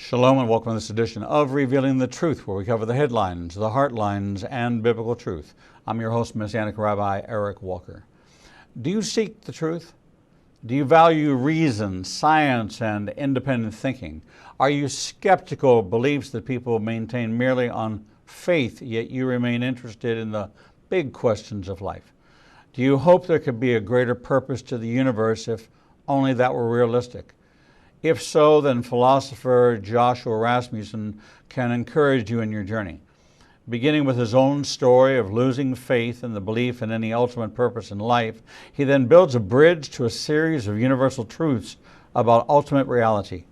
Shalom and welcome to this edition of Revealing the Truth, where we cover the headlines, the heartlines, and biblical truth. I'm your host, Messianic Rabbi Eric Walker. Do you seek the truth? Do you value reason, science, and independent thinking? Are you skeptical of beliefs that people maintain merely on faith, yet you remain interested in the big questions of life? Do you hope there could be a greater purpose to the universe if only that were realistic? If so, then philosopher Joshua Rasmussen can encourage you in your journey. Beginning with his own story of losing faith in the belief in any ultimate purpose in life, he then builds a bridge to a series of universal truths about ultimate reality.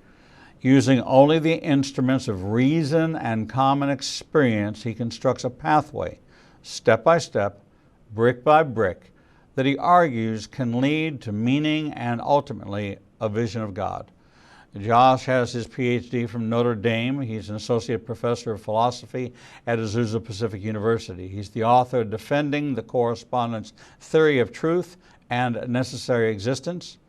Using only the instruments of reason and common experience, he constructs a pathway, step by step, brick by brick, that he argues can lead to meaning and ultimately a vision of God. Josh has his PhD from Notre Dame. He's an associate professor of philosophy at Azusa Pacific University. He's the author of Defending the Correspondence Theory of Truth and Necessary Existence.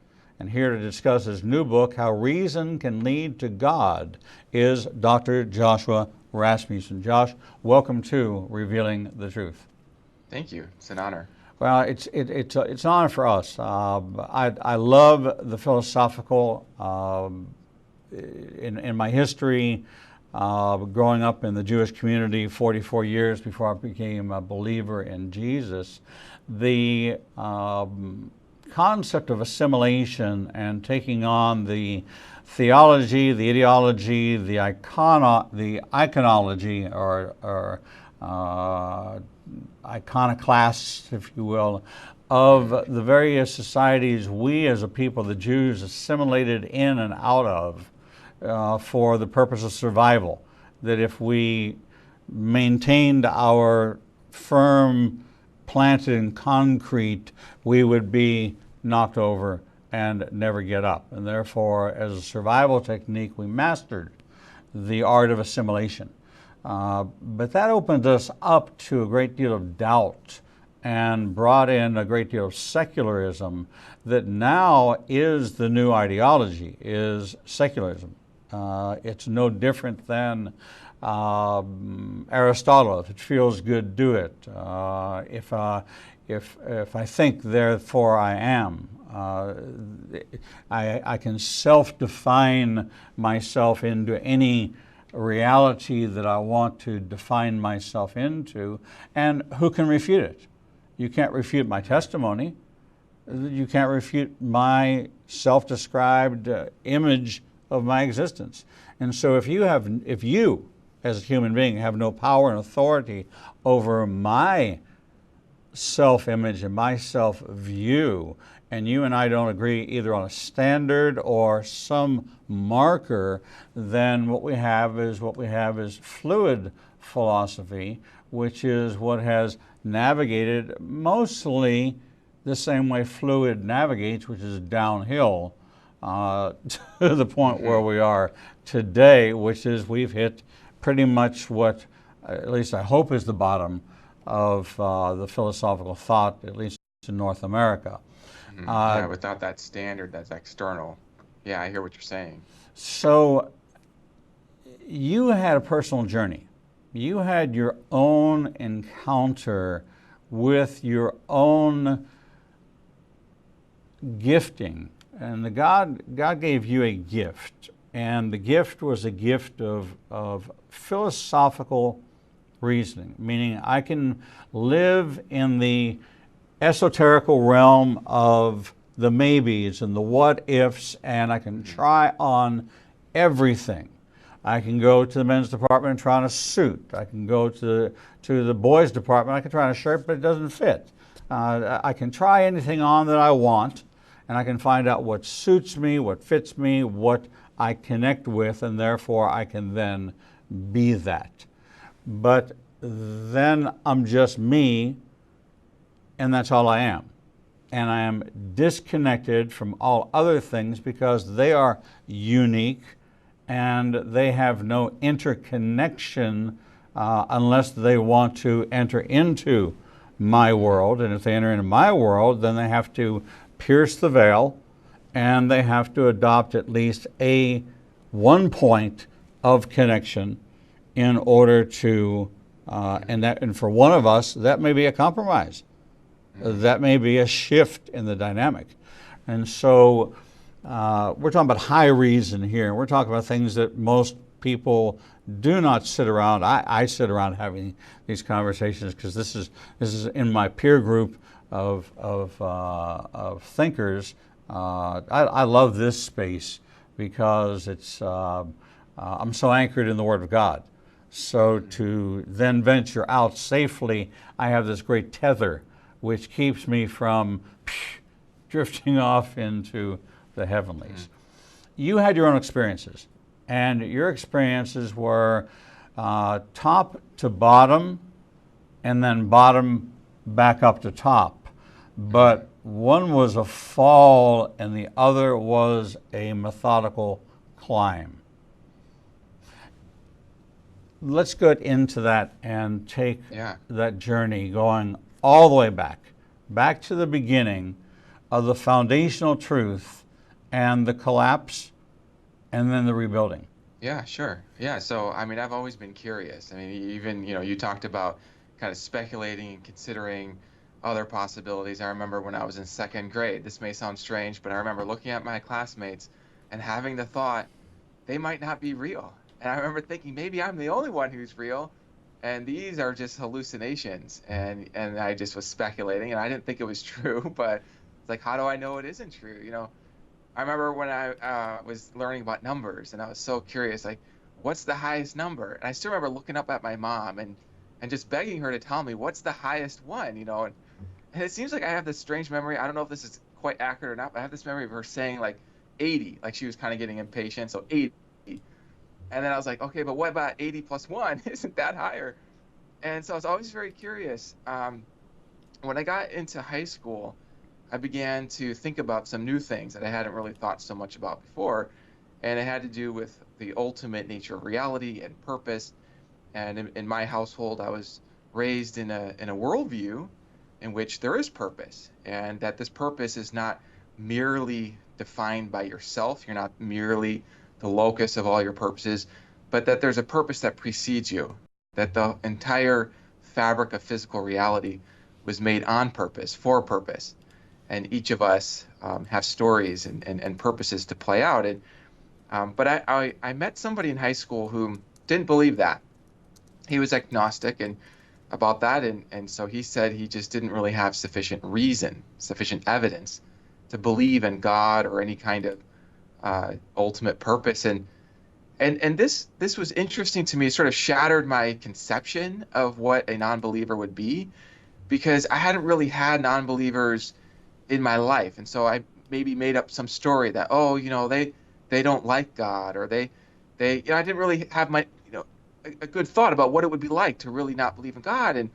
And here to discuss his new book, How Reason Can Lead to God, is Dr. Joshua Rasmussen. Josh, welcome to Revealing the Truth. Thank you. It's an honor. Well, it's an honor for us. I love the philosophical. In my history, growing up in the Jewish community 44 years before I became a believer in Jesus, the concept of assimilation and taking on the theology, the ideology, the iconology, or iconoclasts, if you will, of the various societies we as a people, the Jews, assimilated in and out of for the purpose of survival. That if we maintained our firm planted in concrete, we would be knocked over and never get up. And therefore, as a survival technique, we mastered the art of assimilation. But that opened us up to a great deal of doubt and brought in a great deal of secularism that now is the new ideology, is secularism. It's no different than Aristotle. If it feels good, do it. If I think, therefore I am. I can self-define myself into any reality that I want to define myself into, and who can refute it? You can't refute my testimony. You can't refute my self-described image of my existence. And so if you, as a human being, have no power and authority over my self-image and my self-view, and you and I don't agree either on a standard or some marker, then what we have is fluid philosophy, which is what has navigated mostly the same way fluid navigates, which is downhill to the point where we are today, which is we've hit pretty much what, at least I hope, is the bottom of the philosophical thought, at least in North America. Yeah, without that standard that's external. Yeah, I hear what you're saying. So you had a personal journey. You had your own encounter with your own gifting. And God gave you a gift. And the gift was a gift of philosophical reasoning, meaning I can live in the esoterical realm of the maybes and the what ifs, and I can try on everything. I can go to the men's department and try on a suit. I can go to the boys department. I can try on a shirt, but it doesn't fit. I can try anything on that I want, and I can find out what suits me, what fits me, what I connect with, and therefore I can then be that. But then I'm just me, and that's all I am. And I am disconnected from all other things because they are unique and they have no interconnection unless they want to enter into my world. And if they enter into my world, then they have to pierce the veil and they have to adopt at least one point of connection in order to, and for one of us, that may be a compromise. That may be a shift in the dynamic. And so we're talking about high reason here. We're talking about things that most people do not sit around. I sit around having these conversations because this is in my peer group of thinkers. I love this space because it's I'm so anchored in the Word of God. So to then venture out safely, I have this great tether which keeps me from drifting off into the heavenlies. You had your own experiences, and your experiences were top to bottom and then bottom back up to top. But one was a fall and the other was a methodical climb. Let's get into that and take that journey going all the way back to the beginning of the foundational truth and the collapse and then the rebuilding. Yeah, sure. Yeah, so I mean, I've always been curious. I mean, even, you talked about kind of speculating and considering other possibilities. I remember when I was in second grade, this may sound strange, but I remember looking at my classmates and having the thought, they might not be real. And I remember thinking, maybe I'm the only one who's real, and these are just hallucinations. And I just was speculating, and I didn't think it was true, but it's like, how do I know it isn't true? I remember when I was learning about numbers, and I was so curious, like, what's the highest number? And I still remember looking up at my mom and just begging her to tell me what's the highest one, and it seems like I have this strange memory. I don't know if this is quite accurate or not, but I have this memory of her saying like 80, like she was kind of getting impatient, so 80. And then I was like, okay, but what about 80 plus 1? Isn't that higher? And so I was always very curious. When I got into high school, I began to think about some new things that I hadn't really thought so much about before. And it had to do with the ultimate nature of reality and purpose. And in my household, I was raised in a worldview in which there is purpose, and that this purpose is not merely defined by yourself. You're not merely the locus of all your purposes, but that there's a purpose that precedes you, that the entire fabric of physical reality was made on purpose, for purpose. And each of us have stories and purposes to play out. But I met somebody in high school who didn't believe that. He was agnostic and about that, and so he said he just didn't really have sufficient reason, sufficient evidence to believe in God or any kind of ultimate purpose. And this was interesting to me. It sort of shattered my conception of what a non-believer would be, because I hadn't really had non-believers in my life. And so I maybe made up some story that, they don't like God, or they I didn't really have a good thought about what it would be like to really not believe in God. And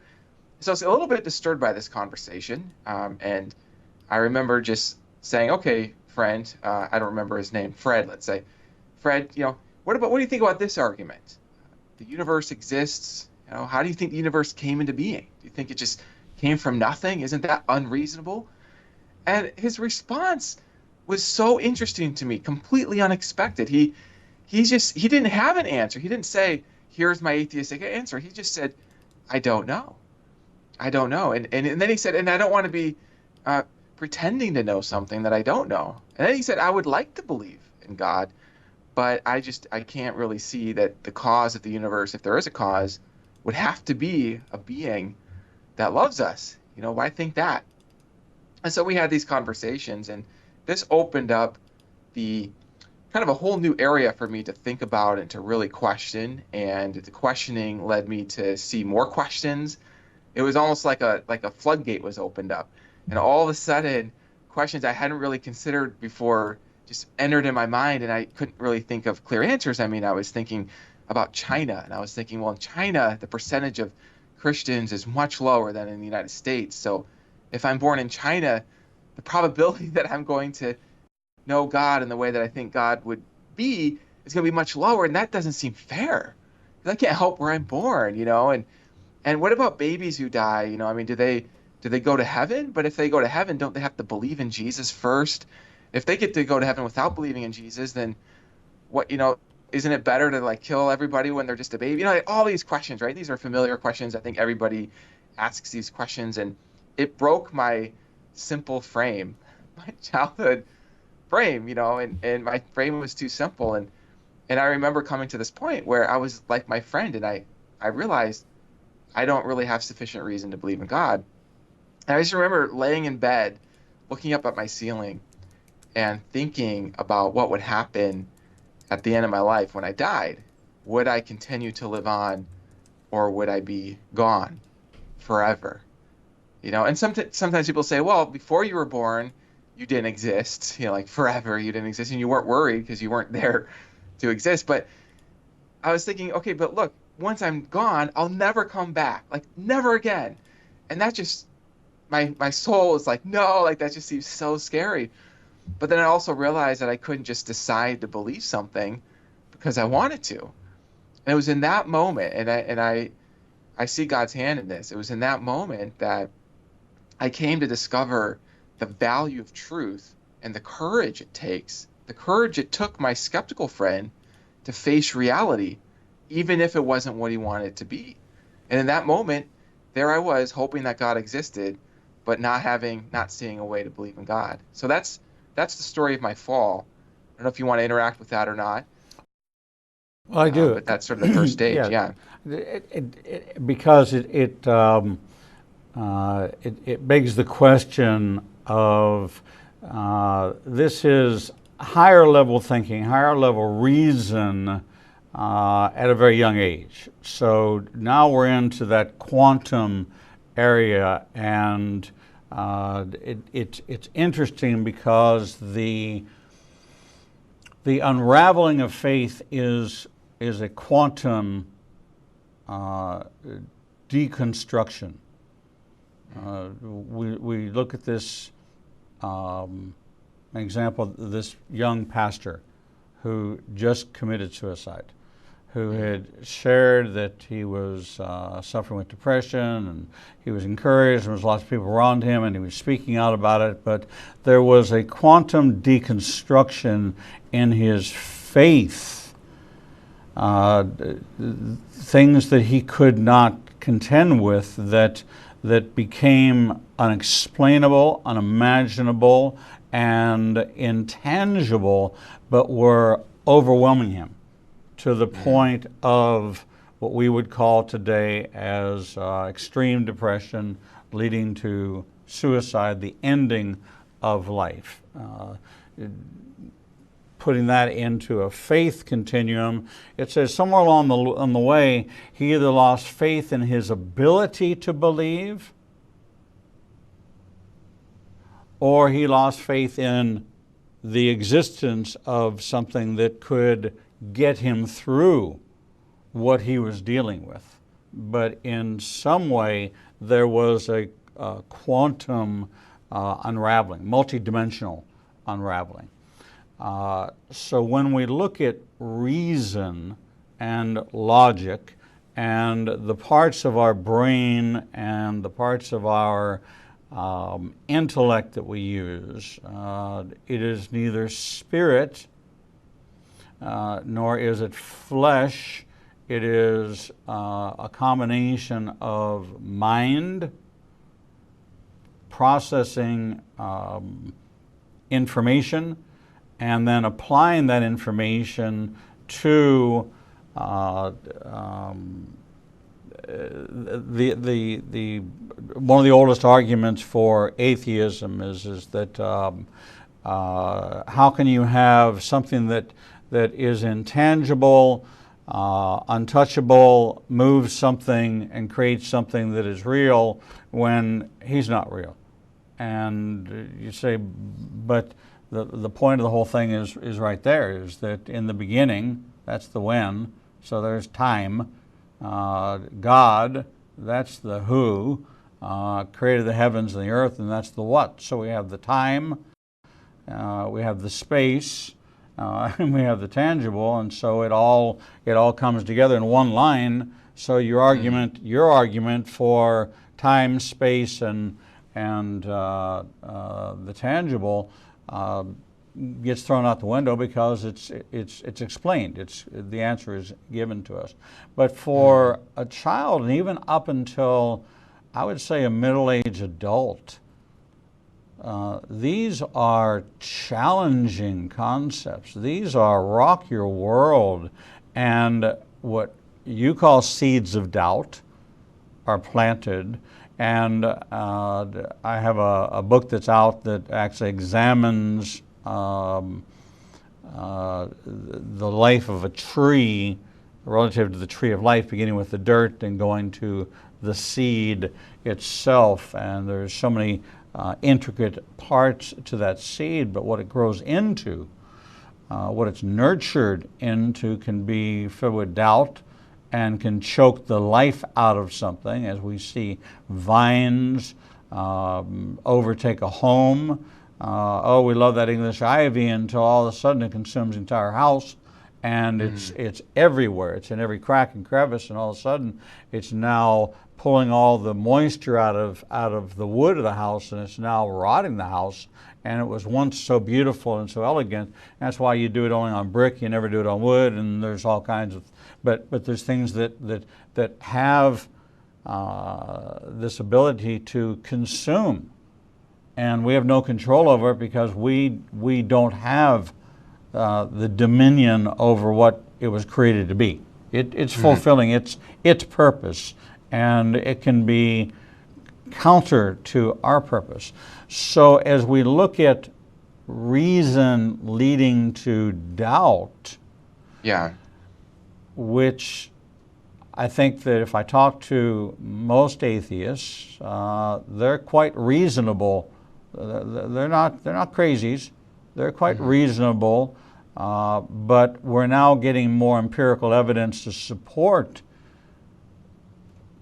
so I was a little bit disturbed by this conversation. And I remember just saying, okay, friend, I don't remember his name, Fred, let's say, Fred, what do you think about this argument? The universe exists. How do you think the universe came into being? Do you think it just came from nothing? Isn't that unreasonable? And his response was so interesting to me, completely unexpected. He didn't have an answer. He didn't say, here's my atheistic answer. He just said, I don't know. I don't know. And then he said, and I don't want to be pretending to know something that I don't know. And then he said, I would like to believe in God, but I can't really see that the cause of the universe, if there is a cause, would have to be a being that loves us. Why think that? And so we had these conversations, and this opened up the kind of a whole new area for me to think about and to really question. And the questioning led me to see more questions. It was almost like a floodgate was opened up, and all of a sudden questions I hadn't really considered before just entered in my mind, and I couldn't really think of clear answers. I mean, I was thinking about China, and I was thinking, well, in China, the percentage of Christians is much lower than in the United States. So if I'm born in China, the probability that I'm going to know God in the way that I think God would be is going to be much lower, and that doesn't seem fair. I can't help where I'm born, And what about babies who die? I mean, do they go to heaven? But if they go to heaven, don't they have to believe in Jesus first? If they get to go to heaven without believing in Jesus, then what isn't it better to like kill everybody when they're just a baby? You know, like all these questions, right? These are familiar questions. I think everybody asks these questions, and it broke my simple frame, my childhood frame, you know, and my frame was too simple. And I remember coming to this point where I was like my friend, and I realized I don't really have sufficient reason to believe in God. And I just remember laying in bed, looking up at my ceiling and thinking about what would happen at the end of my life when I died. Would I continue to live on, or would I be gone forever? You know, and sometimes people say, well, before you were born, you didn't exist, you know, like forever you didn't exist, and you weren't worried because you weren't there to exist. But I was thinking, okay, but look, once I'm gone, I'll never come back, like never again. And that just, my soul is like, no, like that just seems so scary. But then I also realized that I couldn't just decide to believe something because I wanted to. And it was in that moment, and I see God's hand in this. It was in that moment that I came to discover the value of truth and the courage it takes, the courage it took my skeptical friend to face reality, even if it wasn't what he wanted it to be. And in that moment, there I was hoping that God existed, but not seeing a way to believe in God. So that's the story of my fall. I don't know if you want to interact with that or not, Well, I do. but that's sort of the first stage. Yeah, Yeah. because it begs the question of this is higher level thinking, higher level reason at a very young age. So now we're into that quantum area, and it's interesting because the unraveling of faith is a quantum deconstruction. We look at this example, this young pastor who just committed suicide, who had shared that he was suffering with depression, and he was encouraged, there was lots of people around him, and he was speaking out about it, but there was a quantum deconstruction in his faith, things that he could not contend with that became unexplainable, unimaginable, and intangible, but were overwhelming him to the point of what we would call today as extreme depression, leading to suicide, the ending of life. Putting that into a faith continuum, it says somewhere along the way, he either lost faith in his ability to believe, or he lost faith in the existence of something that could get him through what he was dealing with. But in some way, there was a quantum unraveling, multidimensional unraveling. So when we look at reason and logic and the parts of our brain and the parts of our intellect that we use, it is neither spirit nor is it flesh. It is a combination of mind processing information and then applying that information to the one of the oldest arguments for atheism is that how can you have something that is intangible, untouchable, moves something and creates something that is real when he's not real? And you say, but the point of the whole thing is right there, is that in the beginning, that's the when, so there's time. God, that's the who, created the heavens and the earth, and that's the what. So we have the time, we have the space, and we have the tangible, and so it all comes together in one line. So your argument for time, space, and the tangible gets thrown out the window because it's explained. The answer is given to us. But for a child, and even up until, I would say, a middle-aged adult, these are challenging concepts. These are rock your world, and what you call seeds of doubt are planted. And I have a book that's out that actually examines the life of a tree relative to the tree of life, beginning with the dirt and going to the seed itself. And there's so many intricate parts to that seed, but what it grows into, what it's nurtured into, can be filled with doubt and can choke the life out of something, as we see vines overtake a home. We love that English ivy, until all of a sudden it consumes the entire house, and it's everywhere. It's in every crack and crevice, and all of a sudden it's now pulling all the moisture out of the wood of the house, and it's now rotting the house. And it was once so beautiful and so elegant. That's why you do it only on brick. You never do it on wood. And there's all kinds of, but there's things that have this ability to consume, and we have no control over it because we don't have the dominion over what it was created to be. It's fulfilling its purpose, and it can be counter to our purpose. So as we look at reason leading to doubt, which I think that if I talk to most atheists, they're quite reasonable. They're not crazies. They're quite reasonable, but we're now getting more empirical evidence to support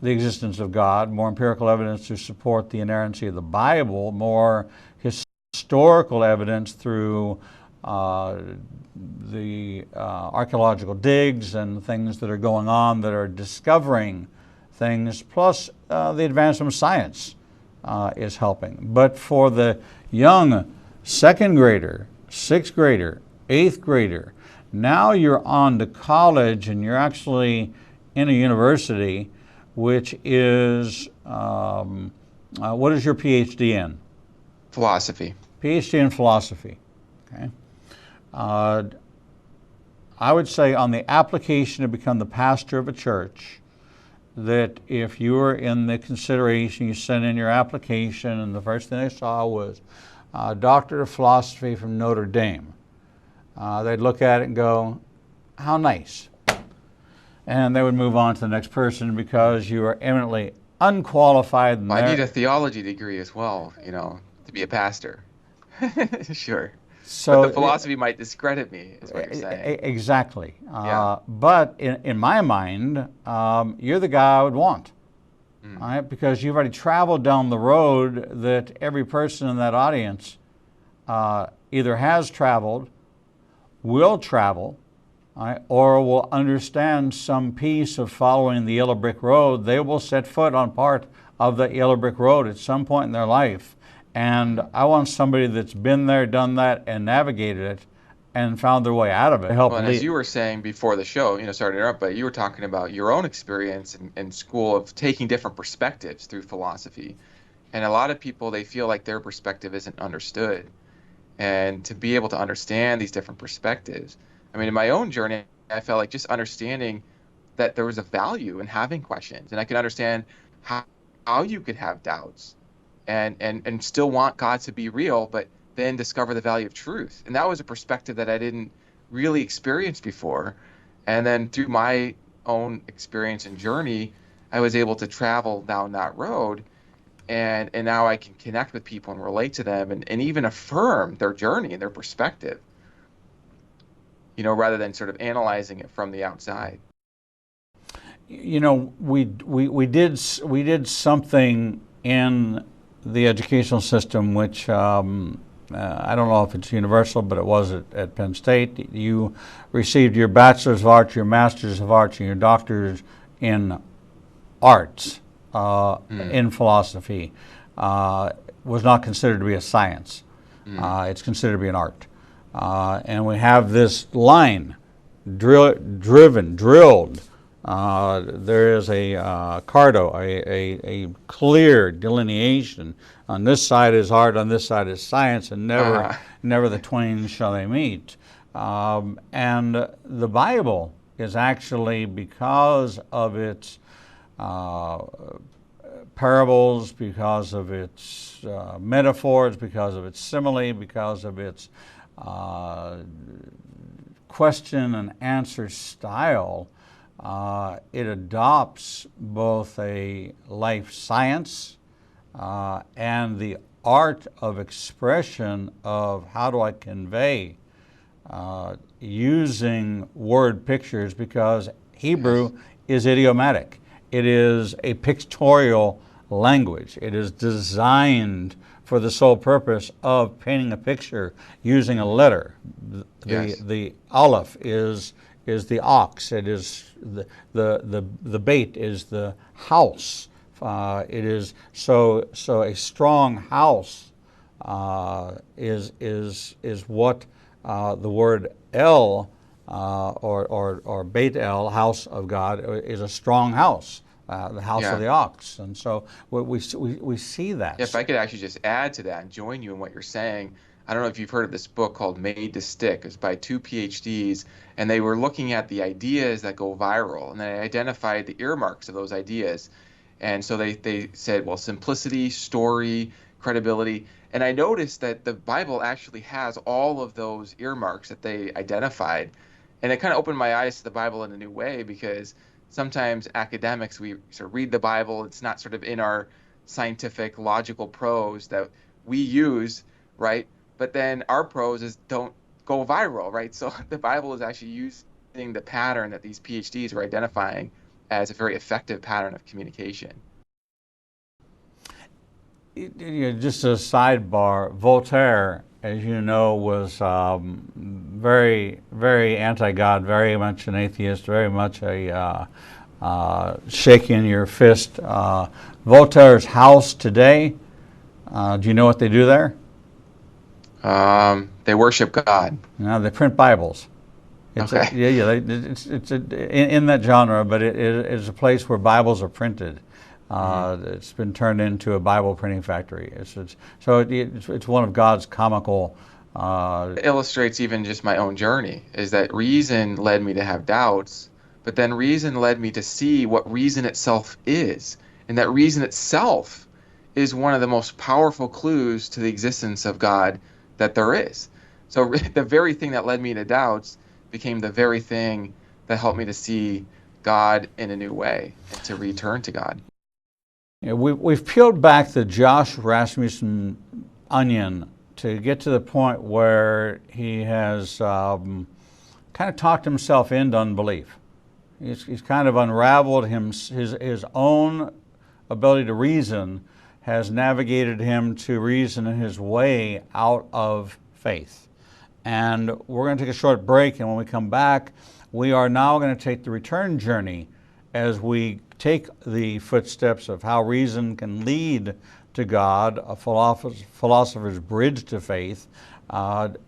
the existence of God, more empirical evidence to support the inerrancy of the Bible, more historical evidence through the archaeological digs and things that are going on that are discovering things, plus the advancement of science is helping. But for the young second grader, sixth grader, eighth grader, now you're on to college and you're actually in a university, which is, what is your PhD in? Philosophy. PhD in philosophy. Okay. I would say on the application to become the pastor of a church, that if you were in the consideration, you sent in your application, and the first thing they saw was Doctor of Philosophy from Notre Dame, they'd look at it and go, how nice. And they would move on to the next person because you are eminently unqualified. Well, I need a theology degree as well, to be a pastor. Sure. So but the philosophy might discredit me, is what you're saying. Exactly. But in my mind, you're the guy I would want, all right? Because you've already traveled down the road that every person in that audience either has traveled, will travel, all right, or will understand some piece of following the yellow brick road. They will set foot on part of the yellow brick road at some point in their life. And I want somebody that's been there, done that, and navigated it and found their way out of it. Well, and as you were saying before the show, sorry to interrupt, but you were talking about your own experience in school of taking different perspectives through philosophy. And a lot of people, they feel like their perspective isn't understood. And to be able to understand these different perspectives, I mean, in my own journey, I felt like just understanding that there was a value in having questions. And I could understand how you could have doubts and still want God to be real, but then discover the value of truth. And that was a perspective that I didn't really experience before. And then through my own experience and journey, I was able to travel down that road. And now I can connect with people and relate to them and even affirm their journey and their perspective, rather than sort of analyzing it from the outside. We did something in the educational system, which I don't know if it's universal, but it was at Penn State. You received your Bachelor's of Arts, your Master's of Arts, and your Doctor's in arts, in philosophy. Was not considered to be a science. It's considered to be an art. and we have this line drilled. There is a cardo, a clear delineation. On this side is art, on this side is science, and Uh-huh. never the twain shall they meet. And the Bible is actually, because of its parables, because of its metaphors, because of its simile, because of its question and answer style, it adopts both a life science and the art of expression of how do I convey using word pictures, because Hebrew Yes. is idiomatic. It is a pictorial language. It is designed for the sole purpose of painting a picture using a letter. Yes. The aleph is the ox. It is the bait is the house. It is so a strong house is what the word El or Beit El, house of God, is a strong house, the house of Yeah. the ox, and so we see Yeah, if that. I could actually just add to that and join you in what you're saying, I don't know if you've heard of this book called Made to Stick. It's by two PhDs, and they were looking at the ideas that go viral, and they identified the earmarks of those ideas. And so they said, well, simplicity, story, credibility. And I noticed that the Bible actually has all of those earmarks that they identified. And it kind of opened my eyes to the Bible in a new way, because sometimes academics, we sort of read the Bible, it's not sort of in our scientific, logical prose that we use, right? But then our prose don't go viral, right? So the Bible is actually using the pattern that these PhDs were identifying as a very effective pattern of communication. Just a sidebar, Voltaire, as you know, was very anti-God, very much an atheist, very much a shaking your fist. Voltaire's house today, do you know what they do there? They worship God. Now they print Bibles. It's a, Okay. yeah, yeah. In that genre, but it is a place where Bibles are printed. Mhm. It's been turned into a Bible printing factory. It's one of God's comical. It illustrates even just my own journey, is that reason led me to have doubts, but then reason led me to see what reason itself is. And that reason itself is one of the most powerful clues to the existence of God that there is. So the very thing that led me to doubts became the very thing that helped me to see God in a new way and to return to God. We've peeled back the Josh Rasmussen onion to get to the point where he has kind of talked himself into unbelief. He's kind of unraveled his own ability to reason, has navigated him to reason his way out of faith. And we're going to take a short break, and when we come back, we are now going to take the return journey as we take the footsteps of how reason can lead to God, a philosopher's bridge to faith.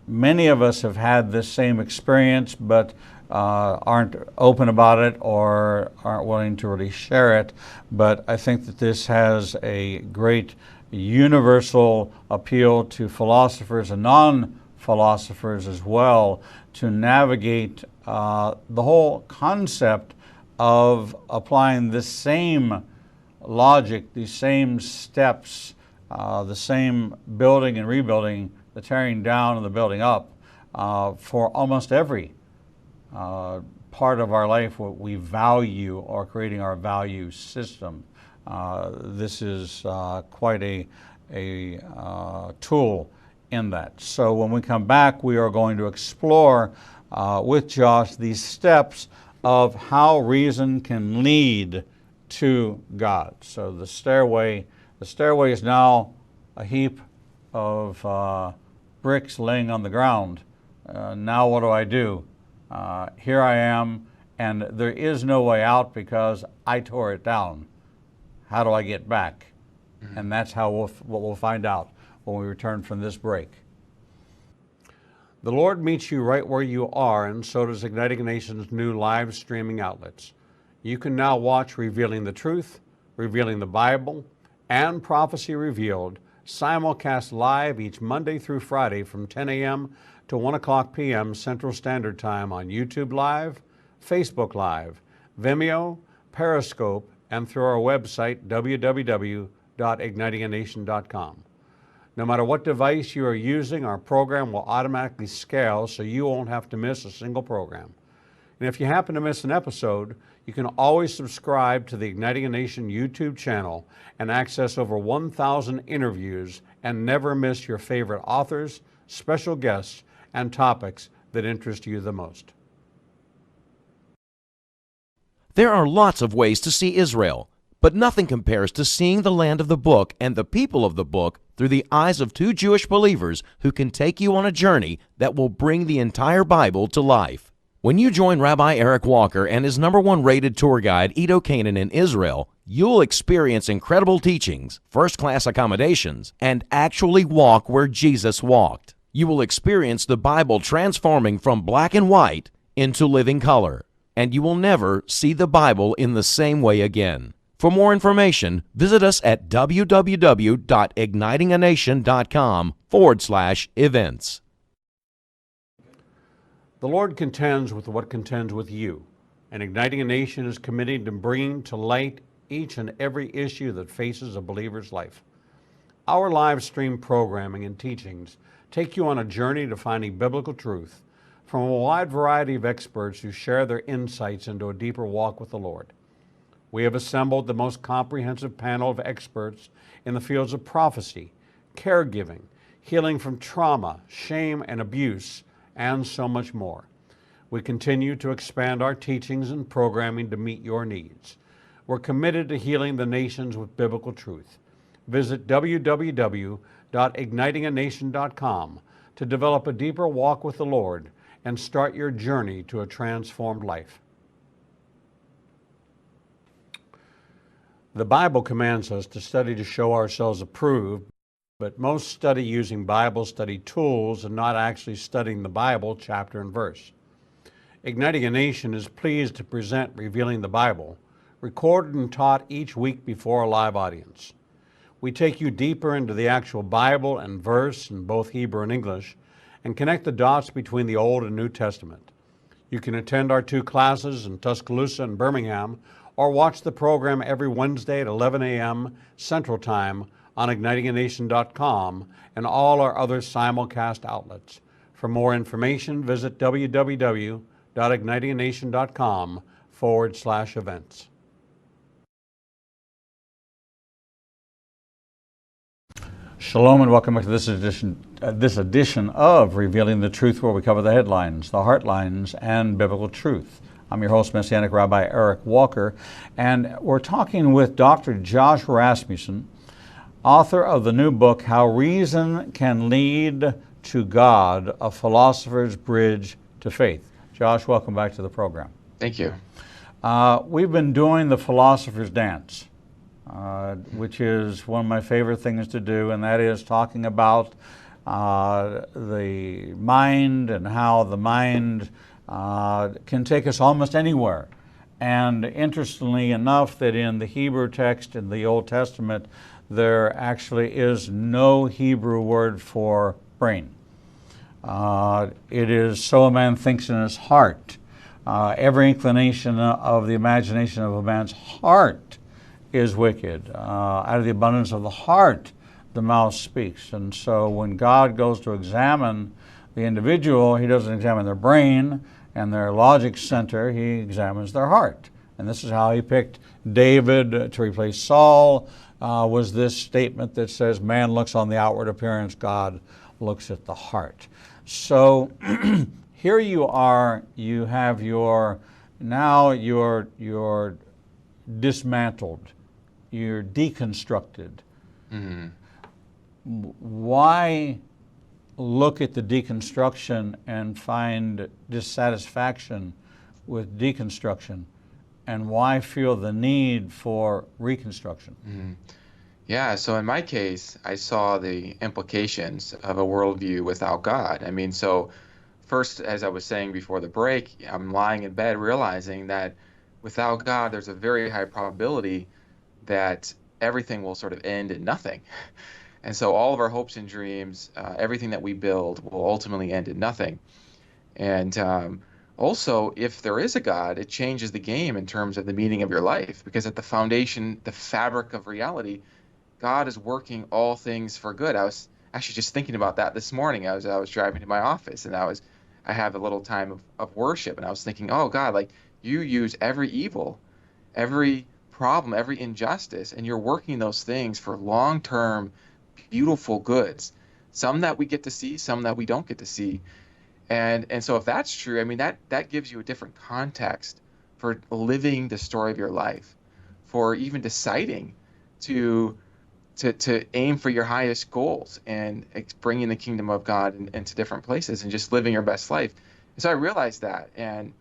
Many of us have had this same experience, but aren't open about it or aren't willing to really share it. But I think that this has a great universal appeal to philosophers and non-philosophers as well, to navigate the whole concept of applying this same logic, these same steps, the same building and rebuilding, the tearing down and the building up, for almost every part of our life, what we value, or creating our value system. This is quite a tool in that. So when we come back, we are going to explore with Josh these steps of how reason can lead to God. So the stairway is now a heap of bricks laying on the ground. Now what do I do? Here I am, and there is no way out because I tore it down. How do I get back? Mhm. And that's what we'll find out when we return from this break. The Lord meets you right where you are, and so does Igniting a Nation's new live streaming outlets. You can now watch Revealing the Truth, Revealing the Bible, and Prophecy Revealed simulcast live each Monday through Friday from 10 a.m. to 1 o'clock p.m. Central Standard Time on YouTube Live, Facebook Live, Vimeo, Periscope, and through our website, www.ignitinganation.com. No matter what device you are using, our program will automatically scale so you won't have to miss a single program. And if you happen to miss an episode, you can always subscribe to the Igniting a Nation YouTube channel and access over 1,000 interviews and never miss your favorite authors, special guests, and topics that interest you the most. There are lots of ways to see Israel, but nothing compares to seeing the land of the book and the people of the book through the eyes of two Jewish believers who can take you on a journey that will bring the entire Bible to life. When you join Rabbi Eric Walker and his #1 rated tour guide, Edo Canaan, in Israel, you'll experience incredible teachings, first-class accommodations, and actually walk where Jesus walked. You will experience the Bible transforming from black and white into living color, and you will never see the Bible in the same way again. For more information, visit us at www.ignitinganation.com/events. The Lord contends with what contends with you, and Igniting a Nation is committed to bringing to light each and every issue that faces a believer's life. Our live stream programming and teachings take you on a journey to finding biblical truth from a wide variety of experts who share their insights into a deeper walk with the Lord. We have assembled the most comprehensive panel of experts in the fields of prophecy, caregiving, healing from trauma, shame, and abuse, and so much more. We continue to expand our teachings and programming to meet your needs. We're committed to healing the nations with biblical truth. Visit www.ignitinganation.com to develop a deeper walk with the Lord and start your journey to a transformed life. The Bible commands us to study to show ourselves approved, but most study using Bible study tools and not actually studying the Bible chapter and verse. Igniting a Nation is pleased to present Revealing the Bible, recorded and taught each week before a live audience. We take you deeper into the actual Bible and verse in both Hebrew and English and connect the dots between the Old and New Testament. You can attend our 2 classes in Tuscaloosa and Birmingham or watch the program every Wednesday at 11 a.m. Central Time on ignitinganation.com and all our other simulcast outlets. For more information, visit www.ignitinganation.com/events. Shalom and welcome back to this edition of Revealing the Truth, where we cover the headlines, the heartlines, and biblical truth. I'm your host, Messianic Rabbi Eric Walker, and we're talking with Dr. Josh Rasmussen, author of the new book, How Reason Can Lead to God, A Philosopher's Bridge to Faith. Josh, welcome back to the program. Thank you. We've been doing the philosopher's dance, which is one of my favorite things to do, and that is talking about the mind and how the mind can take us almost anywhere. And interestingly enough, that in the Hebrew text in the Old Testament, there actually is no Hebrew word for brain. It is so a man thinks in his heart. Every inclination of the imagination of a man's heart is wicked. Out of the abundance of the heart, the mouth speaks. And so when God goes to examine the individual, he doesn't examine their brain and their logic center, he examines their heart. And this is how he picked David to replace Saul, was this statement that says, man looks on the outward appearance, God looks at the heart. So here you are, you have you're dismantled, you're deconstructed. Mm-hmm. Why look at the deconstruction and find dissatisfaction with deconstruction, and why feel the need for reconstruction? Mm-hmm. Yeah, so in my case, I saw the implications of a worldview without God. I mean, so first, as I was saying before the break, I'm lying in bed realizing that without God, there's a very high probability that everything will sort of end in nothing. And so all of our hopes and dreams, everything that we build will ultimately end in nothing. And also, if there is a God, it changes the game in terms of the meaning of your life, because at the foundation, the fabric of reality, God is working all things for good. I was actually just thinking about that this morning. I was driving to my office, and I have a little time of worship, and I was thinking, oh God, like you use every evil, every problem, every injustice, and you're working those things for long-term, beautiful goods. Some that we get to see, some that we don't get to see. And so if that's true, I mean that gives you a different context for living the story of your life, for even deciding to to aim for your highest goals and bringing the kingdom of God into different places and just living your best life. And so I realized that, and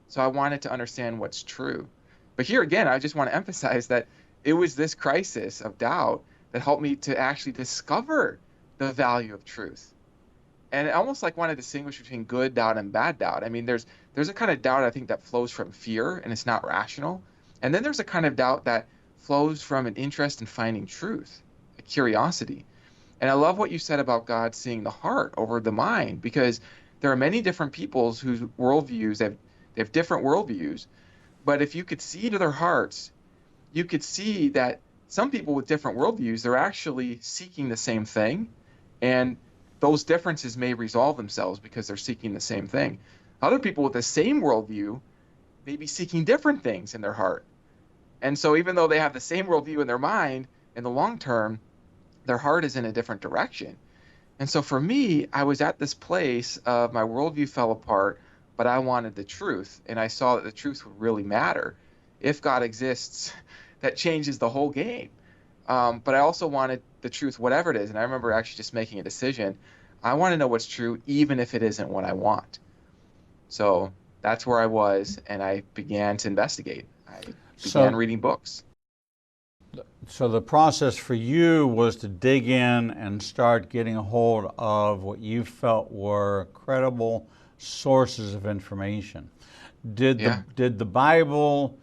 so I wanted to understand what's true. But here again, I just want to emphasize that it was this crisis of doubt that helped me to actually discover the value of truth. And I almost like want to distinguish between good doubt and bad doubt. I mean, there's a kind of doubt I think that flows from fear and it's not rational. And then there's a kind of doubt that flows from an interest in finding truth, a curiosity. And I love what you said about God seeing the heart over the mind, because there are many different peoples whose worldviews they have different worldviews. But if you could see into their hearts, you could see that some people with different worldviews, they're actually seeking the same thing. And those differences may resolve themselves because they're seeking the same thing. Other people with the same worldview may be seeking different things in their heart. And so even though they have the same worldview in their mind, in the long term, their heart is in a different direction. And so for me, I was at this place of my worldview fell apart, but I wanted the truth. And I saw that the truth would really matter. If God exists, that changes the whole game. But I also wanted the truth, whatever it is. And I remember actually just making a decision. I want to know what's true, even if it isn't what I want. So that's where I was, and I began to investigate. I began reading books. So the process for you was to dig in and start getting a hold of what you felt were credible sources of information. Did the Bible,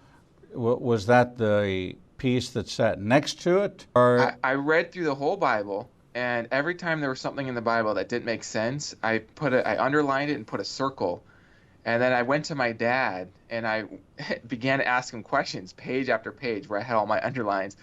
was that the piece that sat next to it? Or I read through the whole Bible, and every time there was something in the Bible that didn't make sense, I underlined it and put a circle. And then I went to my dad and I began to ask him questions, page after page, where I had all my underlines.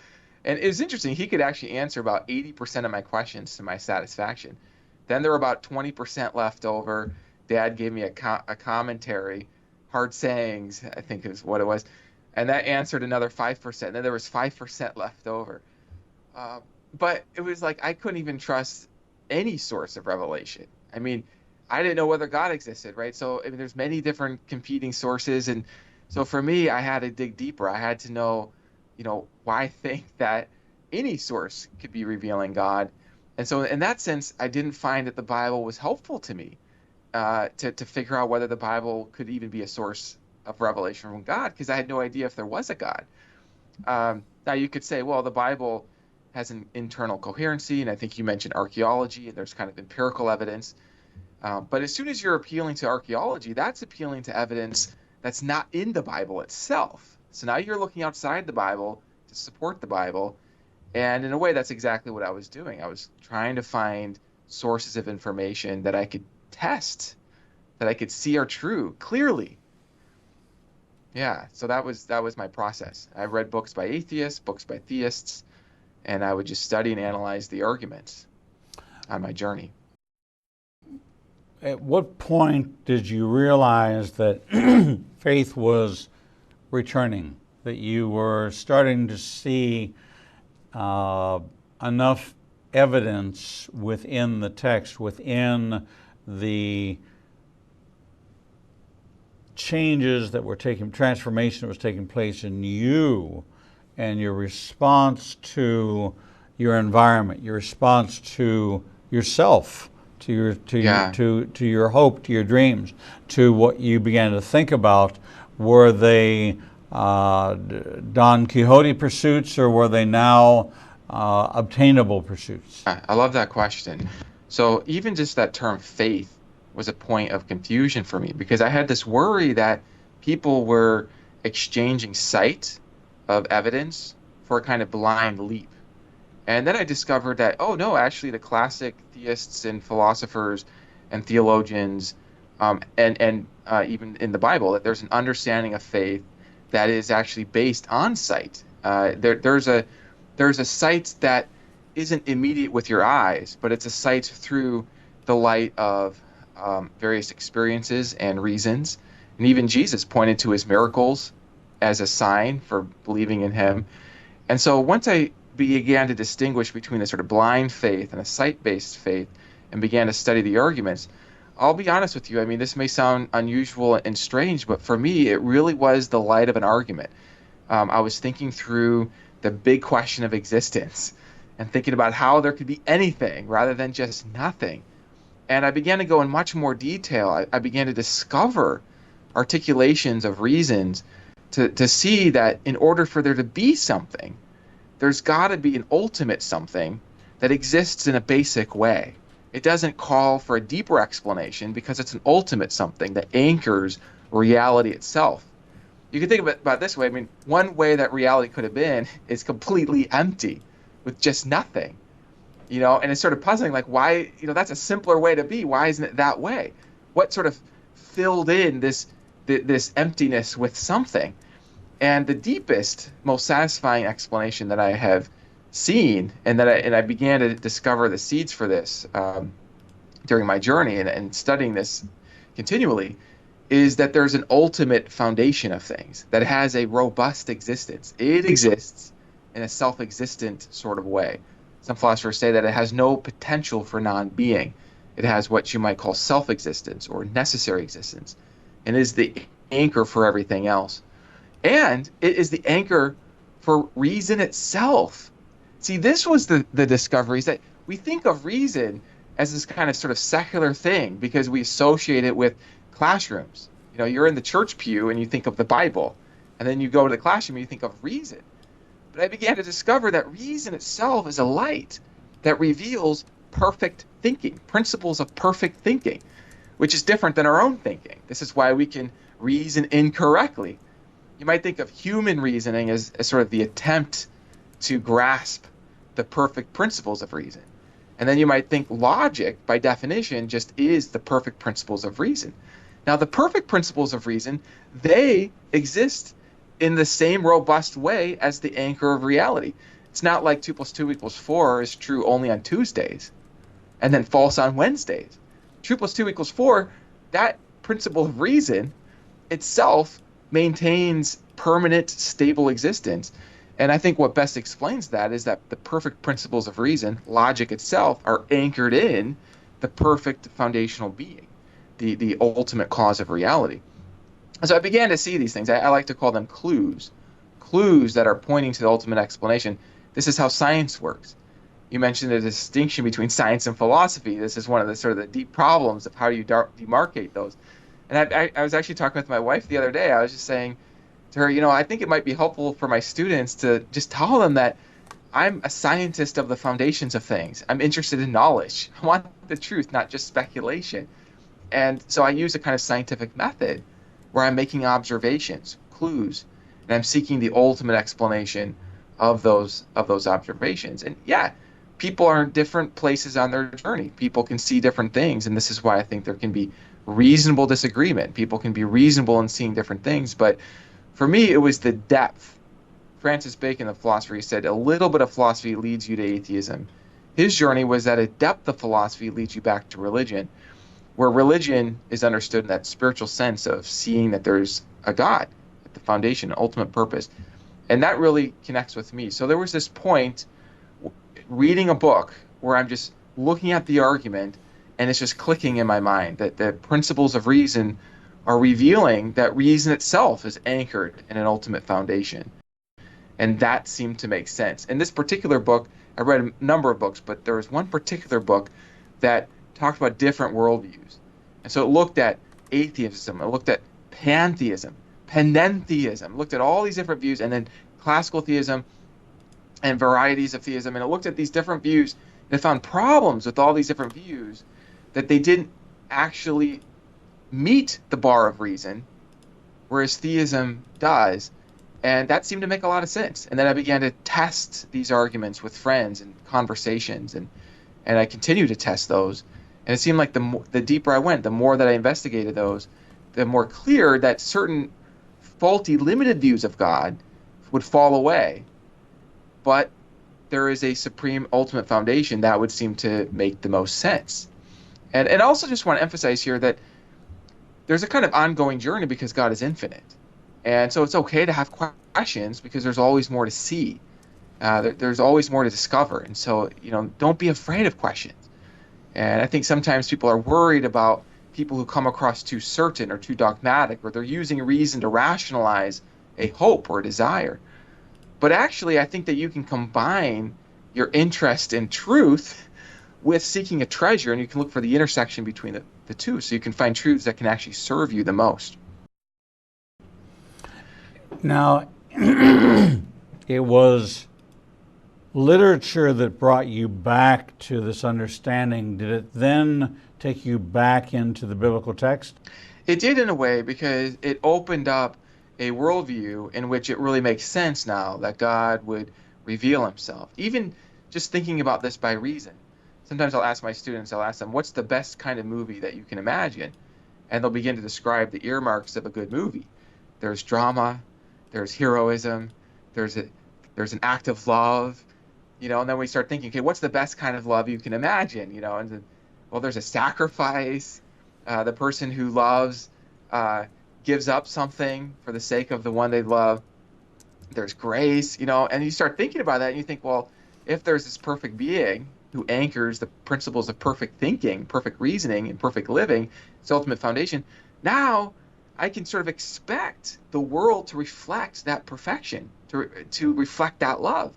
And it was interesting. He could actually answer about 80% of my questions to my satisfaction. Then there were about 20% left over. Dad gave me a commentary, hard sayings, I think is what it was. And that answered another 5%. And then there was 5% left over. But it was like I couldn't even trust any source of revelation. I mean, I didn't know whether God existed, right? So I mean, there's many different competing sources. And so for me, I had to dig deeper. I had to know, why think that any source could be revealing God. And so in that sense, I didn't find that the Bible was helpful to me to figure out whether the Bible could even be a source of revelation from God, because I had no idea if there was a God. Now you could say, well, the Bible has an internal coherency, and I think you mentioned archaeology, and there's kind of empirical evidence. But as soon as you're appealing to archaeology, that's appealing to evidence that's not in the Bible itself. So now you're looking outside the Bible to support the Bible. And in a way, that's exactly what I was doing. I was trying to find sources of information that I could test, that I could see are true clearly. Yeah, so that was my process. I read books by atheists, books by theists, and I would just study and analyze the arguments on my journey. At what point did you realize that faith was returning, that you were starting to see enough evidence within the text, within the changes that were transformation that was taking place in you and your response to your environment, your response to yourself, to your hope, to your dreams, to what you began to think about? Were they Don Quixote pursuits, or were they now obtainable pursuits? I love that question. So even just that term faith, was a point of confusion for me, because I had this worry that people were exchanging sight of evidence for a kind of blind leap. And then I discovered that, oh no, actually the classic theists and philosophers and theologians, and even in the Bible, that there's an understanding of faith that is actually based on sight. There's a sight that isn't immediate with your eyes, but it's a sight through the light of various experiences and reasons. And even Jesus pointed to his miracles as a sign for believing in him. And so once I began to distinguish between a sort of blind faith and a sight-based faith and began to study the arguments, I'll be honest with you. I mean, this may sound unusual and strange, but for me, it really was the light of an argument. I was thinking through the big question of existence and thinking about how there could be anything rather than just nothing. And I began to go in much more detail. I began to discover articulations of reasons to see that in order for there to be something, there's got to be an ultimate something that exists in a basic way. It doesn't call for a deeper explanation because it's an ultimate something that anchors reality itself. You can think about it this way. I mean, one way that reality could have been is completely empty with just nothing, and it's sort of puzzling, like, why, that's a simpler way to be. Why isn't it that way? What sort of filled in this emptiness with something? And the deepest, most satisfying explanation that I have seen, and I began to discover the seeds for this during my journey and studying this continually, is that there's an ultimate foundation of things that has a robust existence. It exists in a self-existent sort of way. Some philosophers say that it has no potential for non-being. It has what you might call self-existence or necessary existence, and is the anchor for everything else. And it is the anchor for reason itself. See, this was the discovery, is that we think of reason as this kind of sort of secular thing because we associate it with classrooms. You're in the church pew and you think of the Bible, and then you go to the classroom and you think of reason. But I began to discover that reason itself is a light that reveals perfect thinking, principles of perfect thinking, which is different than our own thinking. This is why we can reason incorrectly. You might think of human reasoning as sort of the attempt to grasp the perfect principles of reason. And then you might think logic, by definition, just is the perfect principles of reason. Now, the perfect principles of reason, they exist in the same robust way as the anchor of reality. It's not like 2 + 2 = 4 is true only on Tuesdays and then false on Wednesdays. 2 + 2 = 4, that principle of reason itself maintains permanent, stable existence. And I think what best explains that is that the perfect principles of reason, logic itself, are anchored in the perfect foundational being, the ultimate cause of reality. And so I began to see these things. I like to call them clues that are pointing to the ultimate explanation. This is how science works. You mentioned the distinction between science and philosophy. This is one of the sort of the deep problems of how you demarcate those. And I was actually talking with my wife the other day. I was just saying to her, I think it might be helpful for my students to just tell them that I'm a scientist of the foundations of things. I'm interested in knowledge. I want the truth, not just speculation. And so I use a kind of scientific method where I'm making observations, clues, and I'm seeking the ultimate explanation of those observations. And yeah, people are in different places on their journey. People can see different things, and this is why I think there can be reasonable disagreement. People can be reasonable in seeing different things, but for me, it was the depth. Francis Bacon, the philosopher, he said, a little bit of philosophy leads you to atheism. His journey was that a depth of philosophy leads you back to religion, where religion is understood in that spiritual sense of seeing that there's a God at the foundation, ultimate purpose. And that really connects with me. So there was this point reading a book where I'm just looking at the argument and it's just clicking in my mind that the principles of reason are revealing that reason itself is anchored in an ultimate foundation. And that seemed to make sense. In this particular book, I read a number of books, but there was one particular book that talked about different worldviews. And so it looked at atheism, it looked at pantheism, panentheism, looked at all these different views, and then classical theism and varieties of theism. And it looked at these different views and it found problems with all these different views, that they didn't actually meet the bar of reason, whereas theism does. And that seemed to make a lot of sense. And then I began to test these arguments with friends and conversations, and I continue to test those. And it seemed like the deeper I went, the more that I investigated those, the more clear that certain faulty, limited views of God would fall away. But there is a supreme, ultimate foundation that would seem to make the most sense. And also just want to emphasize here that there's a kind of ongoing journey because God is infinite. And so it's okay to have questions because there's always more to see. There's always more to discover. And so, don't be afraid of questions. And I think sometimes people are worried about people who come across too certain or too dogmatic, or they're using reason to rationalize a hope or a desire. But actually, I think that you can combine your interest in truth with seeking a treasure, and you can look for the intersection between the two, so you can find truths that can actually serve you the most. Now, it was literature that brought you back to this understanding. Did it then take you back into the biblical text? It did, in a way, because it opened up a worldview in which it really makes sense now that God would reveal himself. Even just thinking about this by reason. Sometimes I'll ask my students, I'll ask them, what's the best kind of movie that you can imagine? And they'll begin to describe the earmarks of a good movie. There's drama, there's heroism, there's an act of love, and then we start thinking, okay, what's the best kind of love you can imagine? And then, well, there's a sacrifice. The person who loves gives up something for the sake of the one they love. There's grace, and you start thinking about that, and you think, well, if there's this perfect being who anchors the principles of perfect thinking, perfect reasoning, and perfect living, its ultimate foundation, now I can sort of expect the world to reflect that perfection, to reflect that love.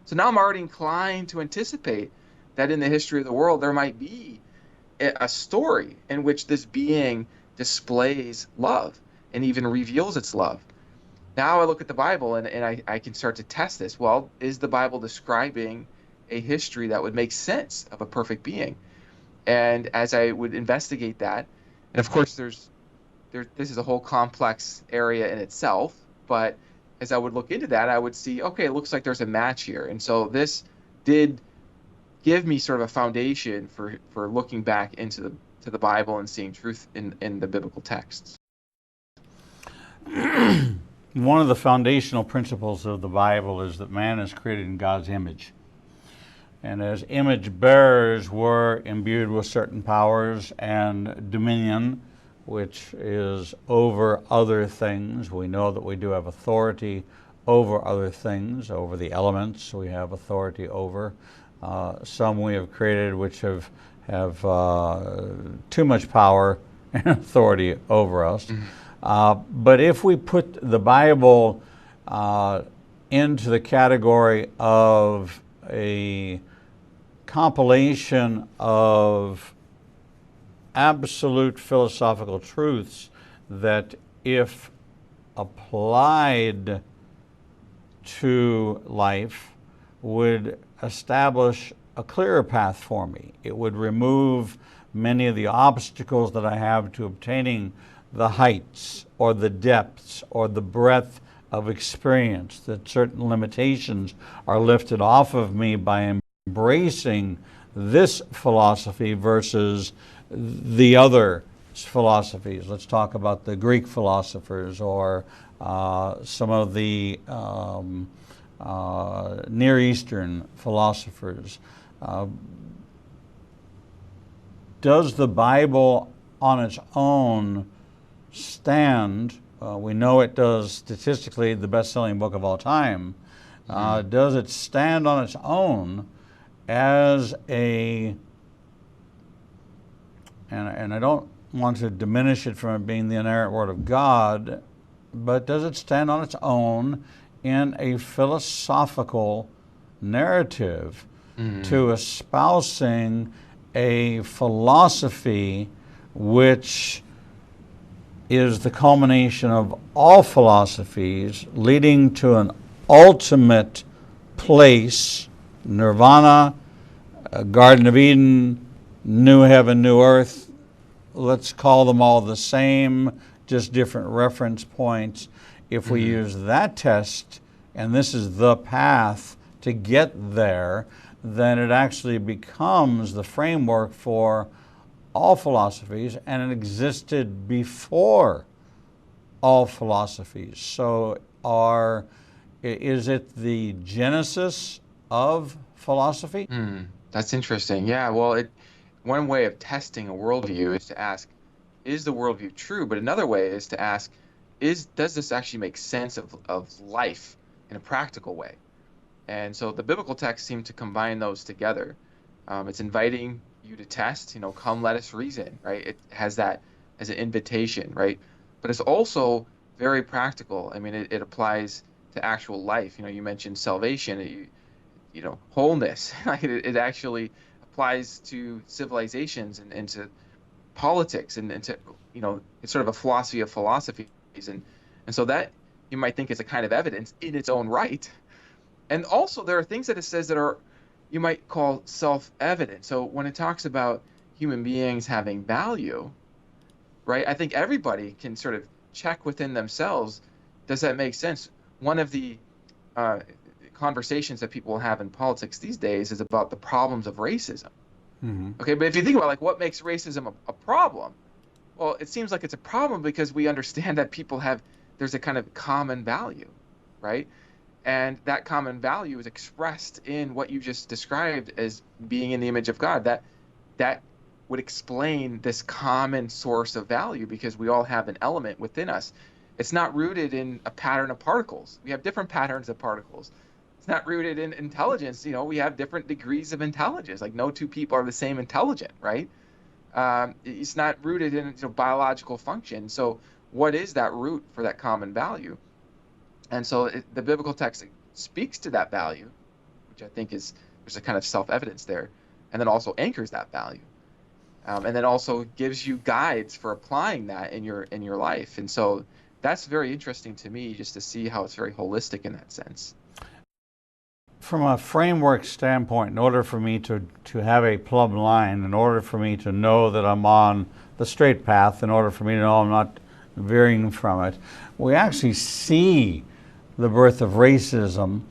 So now I'm already inclined to anticipate that in the history of the world there might be a story in which this being displays love and even reveals its love. Now I look at the Bible and I can start to test this. Well, is the Bible describing a history that would make sense of a perfect being? And as I would investigate that, and of course this is a whole complex area in itself, but as I would look into that, I would see, okay, it looks like there's a match here. And so this did give me sort of a foundation for looking back into the Bible and seeing truth in the biblical texts. One of the foundational principles of the Bible is that man is created in God's image. And as image bearers, we're imbued with certain powers and dominion, which is over other things. We know that we do have authority over other things, over the elements we have authority over. Some we have created which have too much power and authority over us. Mm-hmm. But if we put the Bible into the category of a compilation of absolute philosophical truths that, if applied to life, would establish a clearer path for me. It would remove many of the obstacles that I have to obtaining the heights or the depths or the breadth of experience, that certain limitations are lifted off of me by embracing this philosophy versus the other philosophies. Let's talk about the Greek philosophers or some of the Near Eastern philosophers. Does the Bible on its own stand? We know it does statistically, the best-selling book of all time. Does it stand on its own as a, and I don't want to diminish it from it being the inerrant Word of God, but does it stand on its own in a philosophical narrative to espousing a philosophy which is the culmination of all philosophies, leading to an ultimate place, nirvana, a Garden of Eden, new heaven, new earth, let's call them all the same, just different reference points. If we use that test, and this is the path to get there, then it actually becomes the framework for all philosophies, and it existed before all philosophies. So is it the genesis of philosophy? That's interesting. Yeah, well, one way of testing a worldview is to ask, is the worldview true? But another way is to ask, does this actually make sense of life in a practical way? And so the biblical texts seem to combine those together. It's inviting you to test, come let us reason, right? It has that as an invitation, right? But it's also very practical. I mean, it applies to actual life. You mentioned salvation, wholeness. Like it actually applies to civilizations and to politics and to, it's sort of a philosophy of philosophies. And so that you might think is a kind of evidence in its own right. And also there are things that it says that are, you might call self-evident. So when it talks about human beings having value, right, I think everybody can sort of check within themselves, does that make sense? One of the conversations that people have in politics these days is about the problems of racism. Okay, but if you think about like what makes racism a problem, well, it seems like it's a problem because we understand that there's a kind of common value, right? And that common value is expressed in what you just described as being in the image of God. That would explain this common source of value because we all have an element within us. It's not rooted in a pattern of particles. We have different patterns of particles. It's not rooted in intelligence. We have different degrees of intelligence. Like no two people are the same intelligent, right? It's not rooted in biological function. So what is that root for that common value? And so the biblical text speaks to that value, which I think there's a kind of self-evidence there, and then also anchors that value, and then also gives you guides for applying that in your life. And so that's very interesting to me, just to see how it's very holistic in that sense. From a framework standpoint, in order for me to have a plumb line, in order for me to know that I'm on the straight path, in order for me to know I'm not veering from it, we actually see the birth of racism,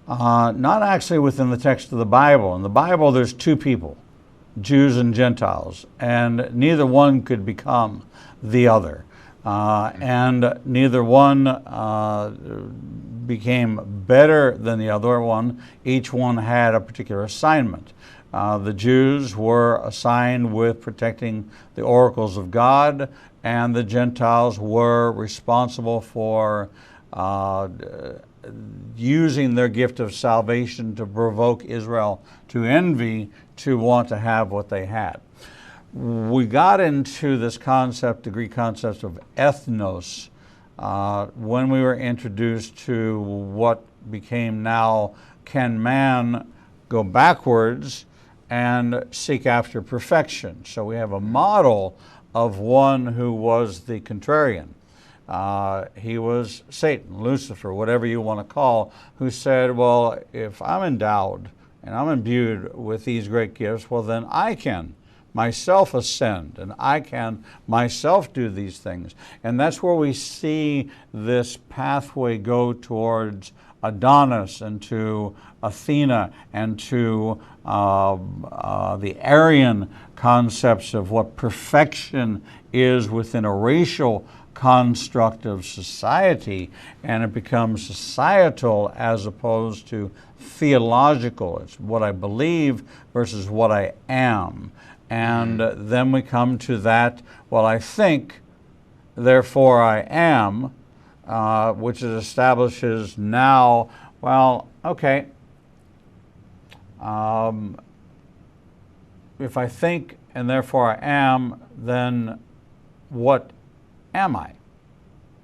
not actually within the text of the Bible. In the Bible, there's two people, Jews and Gentiles, and neither one could become the other. And neither one became better than the other one. Each one had a particular assignment. The Jews were assigned with protecting the oracles of God, and the Gentiles were responsible for using their gift of salvation to provoke Israel to envy, to want to have what they had. We got into this concept, the Greek concept of ethnos, when we were introduced to what became now, can man go backwards and seek after perfection? So we have a model of one who was the contrarian. He was Satan, Lucifer, whatever you want to call, who said, well, if I'm endowed and I'm imbued with these great gifts, well, then I can myself ascend and I can myself do these things. And that's where we see this pathway go towards Adonis and to Athena and to the Aryan concepts of what perfection is within a racial construct of society, and it becomes societal as opposed to theological. It's what I believe versus what I am. And then we come to that, well, I think, therefore I am, which establishes now, well, okay, if I think and therefore I am, then what am I?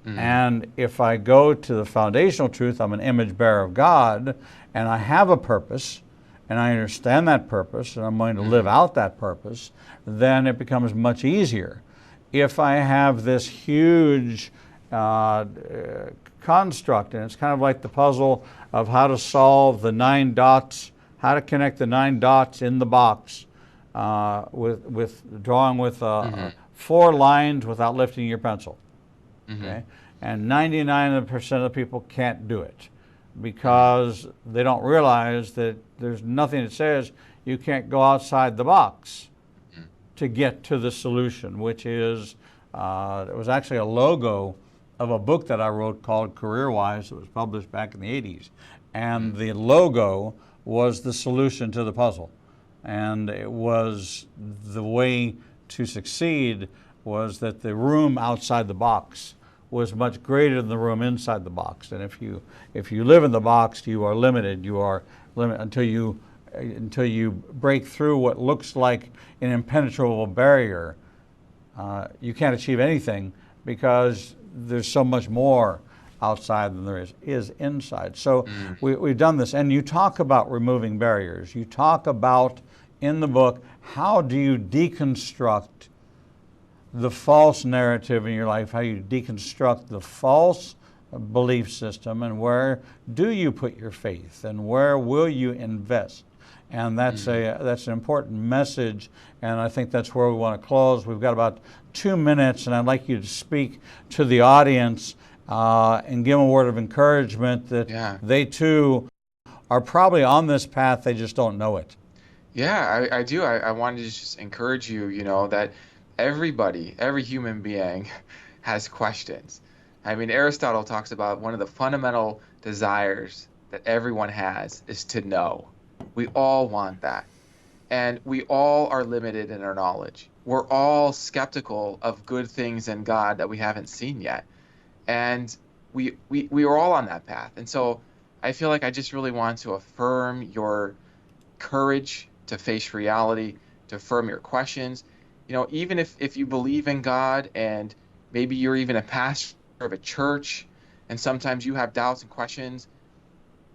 And if I go to the foundational truth, I'm an image bearer of God, and I have a purpose, and I understand that purpose, and I'm going to live out that purpose, then it becomes much easier. If I have this huge construct, and it's kind of like the puzzle of how to solve the 9 dots, how to connect the 9 dots in the box, with drawing with a 4 lines without lifting your pencil. Mm-hmm. Okay? And 99% of the people can't do it because they don't realize that there's nothing that says you can't go outside the box to get to the solution, which is, it was actually a logo of a book that I wrote called Career Wise. It was published back in the 80s. And the logo was the solution to the puzzle. And it was the way to succeed was that the room outside the box was much greater than the room inside the box. And if you live in the box, you are limited. You are limited until you break through what looks like an impenetrable barrier. You can't achieve anything because there's so much more outside than there is inside. So we've done this, and you talk about removing barriers. You talk about, in the book, how do you deconstruct the false narrative in your life, how you deconstruct the false belief system, and where do you put your faith, and where will you invest? And that's an important message, and I think that's where we want to close. We've got about 2 minutes, and I'd like you to speak to the audience and give them a word of encouragement that they too are probably on this path, they just don't know it. Yeah, I do. I wanted to just encourage you, that everybody, every human being has questions. I mean, Aristotle talks about one of the fundamental desires that everyone has is to know. We all want that. And we all are limited in our knowledge. We're all skeptical of good things in God that we haven't seen yet. And we are all on that path. And so I feel like I just really want to affirm your courage to face reality, to affirm your questions. Even if you believe in God and maybe you're even a pastor of a church and sometimes you have doubts and questions,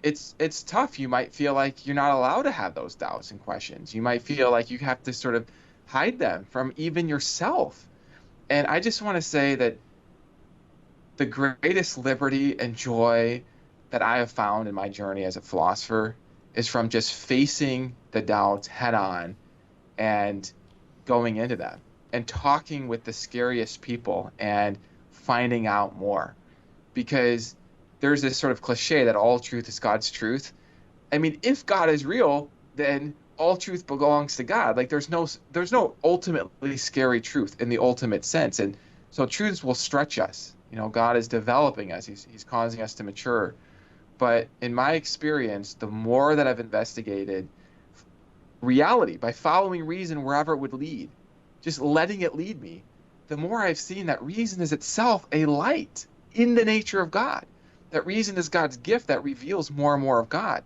it's tough. You might feel like you're not allowed to have those doubts and questions. You might feel like you have to sort of hide them from even yourself. And I just want to say that the greatest liberty and joy that I have found in my journey as a philosopher is from just facing the doubts head on and going into them and talking with the scariest people and finding out more. Because there's this sort of cliche that all truth is God's truth. I mean, if God is real, then all truth belongs to God. Like there's no ultimately scary truth in the ultimate sense. And so truths will stretch us. God is developing us. He's causing us to mature. But in my experience, the more that I've investigated reality by following reason wherever it would lead, just letting it lead me, the more I've seen that reason is itself a light in the nature of God. That reason is God's gift that reveals more and more of God.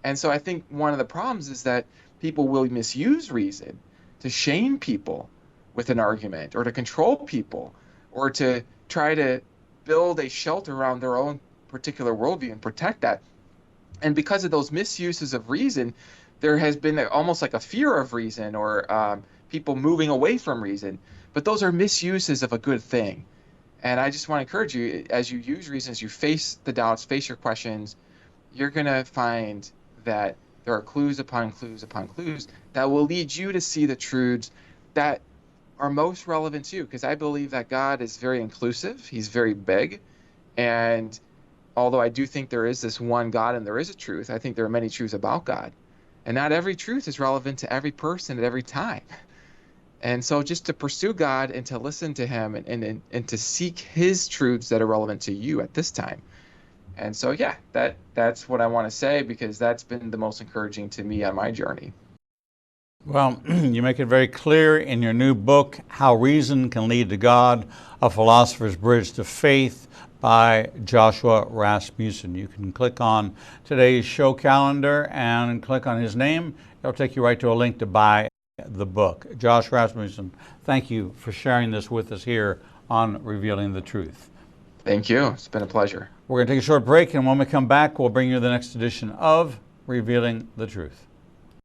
And so I think one of the problems is that people will misuse reason to shame people with an argument or to control people or to try to build a shelter around their own particular worldview and protect that. And because of those misuses of reason, there has been almost like a fear of reason or people moving away from reason. But those are misuses of a good thing. And I just want to encourage you, as you use reason, as you face the doubts, face your questions, you're going to find that there are clues upon clues upon clues that will lead you to see the truths that are most relevant to you. Because I believe that God is very inclusive. He's very big. And although I do think there is this one God and there is a truth, I think there are many truths about God. And not every truth is relevant to every person at every time. And so just to pursue God and to listen to him and to seek his truths that are relevant to you at this time. And so, yeah, that's what I want to say, because that's been the most encouraging to me on my journey. Well, you make it very clear in your new book, How Reason Can Lead to God, A Philosopher's Bridge to Faith by Joshua Rasmussen. You can click on today's show calendar and click on his name. It'll take you right to a link to buy the book. Josh Rasmussen, thank you for sharing this with us here on Revealing the Truth. Thank you. It's been a pleasure. We're going to take a short break, and when we come back, we'll bring you the next edition of Revealing the Truth.